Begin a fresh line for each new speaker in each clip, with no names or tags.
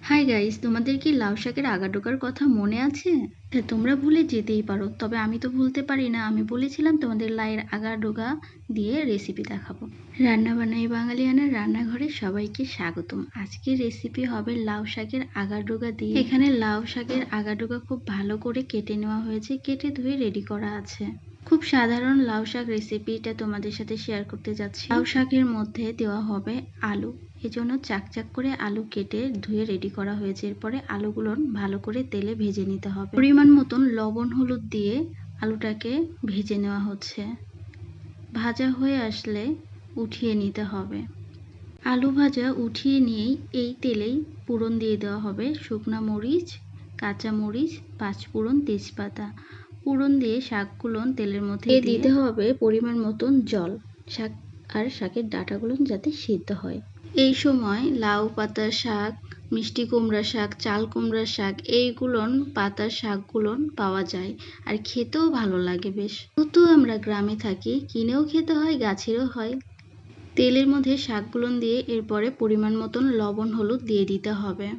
Hi guys, তোমাদের কি লাউ শাকের আগাডোকার কথা মনে আছে? তোমরা ভুলে যেতেই পারো, তবে আমি তো ভুলতে পারি না। আমি বলেছিলাম তোমাদের লাউয়ের আগাডোকা দিয়ে রেসিপি দেখাবো। রান্না বান্নাই বাঙালিয়ানার রান্নাঘরে সবাইকে স্বাগতম। আজকের রেসিপি হবে লাউ শাকের আগাডোকা দিয়ে। এখানে লাউ শাকের আগাডোকা খুব ভালো করে কেটে নেওয়া হয়েছে, কেটে ধুয়ে রেডি করা আছে। খুব সাধারণ লাউ শাক রেসিপিটা তোমাদের সাথে শেয়ার করতে যাচ্ছি। লাউ শাকের মধ্যে দেওয়া হবে আলু, এজন্য চাকচাক করে আলু কেটে ধুয়ে রেডি করা হয়েছে। এরপরে আলুগুলো ভালো করে তেলে ভেজে নিতে হবে। পরিমাণ মতন লবণ হলুদ দিয়ে আলুটাকে ভেজে নেওয়া হচ্ছে। ভাজা হয়ে আসলে উঠিয়ে নিতে হবে। আলু ভাজা উঠিয়ে নিয়েই এই তেলেই ফোড়ন দিয়ে দেওয়া হবে শুকনা মরিচ, কাঁচা মরিচ, পাঁচফোড়ন, তেজপাতা। ফোড়ন দিয়ে শাকগুলো তেলের মধ্যে দিতে হবে পরিমাণ মতন জল, শাক আর শাকের ডাঁটাগুলো যাতে সিদ্ধ হয়। এই সময় লাউ পাতার শাক, মিষ্টি কুমড়া শাক, চাল কুমড়া শাক এইগুলো পাতার শাকগুলো পাওয়া যায় আর খেতেও ভালো লাগে বেশ। তো আমরা গ্রামে থাকি, কিনেও খেতে হয়, গাছেরও হয়। তেলের মধ্যে শাকগুলো দিয়ে এরপরে পরিমাণ মতন লবণ হলুদ দিয়ে দিতে হবে।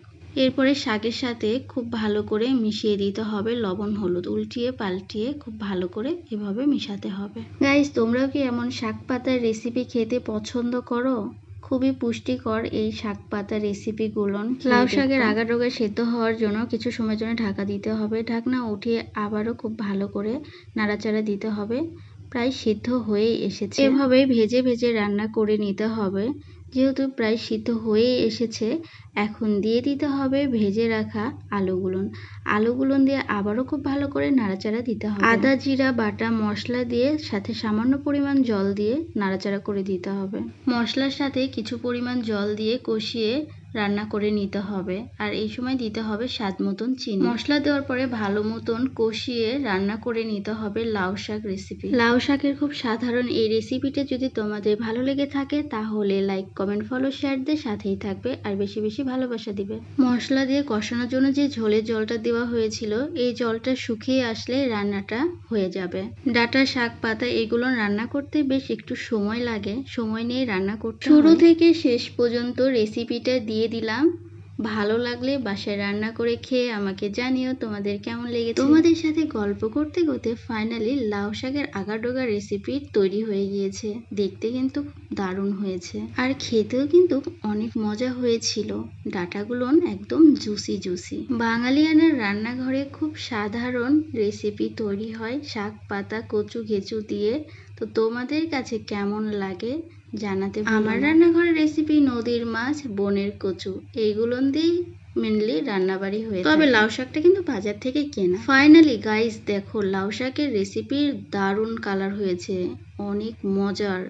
এরপরে শাকের সাথে খুব ভালো করে মিশিয়ে দিতে হবে লবণ হলুদ, উল্টিয়ে পাল্টিয়ে খুব ভালো করে এভাবে মিশাতে হবে। গাইস, তোমরাও কি এমন শাক পাতার রেসিপি খেতে পছন্দ করো? খুবই পুষ্টিকর এই শাক পাতার রেসিপিগুলো। লাউ শাকের আগাডোকা সেদ্ধ হওয়ার জন্য কিছু সময়ের জন্য ঢাকা দিতে হবে। ঢাকনা উঠিয়ে আবারও খুব ভালো করে নাড়াচাড়া দিতে হবে। প্রায় সিদ্ধ হয়ে এসেছে। এভাবে ভেজে ভেজে রান্না করে নিতে হবে। যেহেতু প্রায় সিদ্ধ হয়ে এসেছে, এখন দিয়ে দিতে হবে ভেজে রাখা আলুগুলো দিয়ে আবারও খুব ভালো করে নাড়াচাড়া দিতে হবে। আদা জিরা বাটা মশলা দিয়ে সাথে সামান্য পরিমাণ জল দিয়ে নাড়াচাড়া করে দিতে হবে। মশলার সাথে কিছু পরিমাণ জল দিয়ে কষিয়ে রান্না করে নিতে হবে। আর এই সময় দিতে হবে স্বাদ মতন চিনি। মশলা দেওয়ার পরে ভালো মতন কষিয়ে রান্না করে নিতে হবে লাউ শাক রেসিপি। লাউ শাকের খুব সাধারণ এই রেসিপিটা যদি তোমাদের ভালো লেগে থাকে তাহলে লাইক কমেন্ট ফলো শেয়ার দিয়ে সাথেই থাকবে আর বেশি বেশি ভালোবাসা দিবে। মশলা দিয়ে কষানোর জন্য যে ঝোলের জলটা দেওয়া হয়েছিল, এই জলটা শুকিয়ে আসলে রান্নাটা হয়ে যাবে। ডাঁটা শাক পাতা এগুলো রান্না করতে বেশ একটু সময় লাগে, সময় নিয়ে রান্না করতে হয়। শুরু থেকে শেষ পর্যন্ত রেসিপিটা দিয়ে দিলাম। ভালো লাগলে বাসায় রান্না করে খেয়ে আমাকে জানিও তোমাদের কেমন লেগেছে। তোমাদের সাথে গল্প করতে করতে ফাইনালি লাউ শাকের আগাডোকা রেসিপি তৈরি হয়ে গিয়েছে। দেখতে কিন্তু দারুণ হয়েছে আর খেতেও কিন্তু অনেক মজা হয়েছিল। ডাঁটাগুলো একদম জুসি জুসি। বাঙালিয়ানার রান্নাঘরে খুব সাধারণ রেসিপি তৈরি হয় শাক পাতা কচু ঘেঁচু দিয়ে। তো তোমাদের কাছে কেমন লাগে জানাতে। আমার রান্নাঘরের রেসিপি নদীর মাছ, বনের কচু এইগুলো দিয়েই মেনলি রান্নাবাড়ি হয়ে থাকে। তবে লাউ শাকটা কিন্তু বাজার থেকে কেনা। ফাইনালি গাইস দেখো লাউ শাকের রেসিপির দারুণ কালার হয়েছে, অনেক মজার।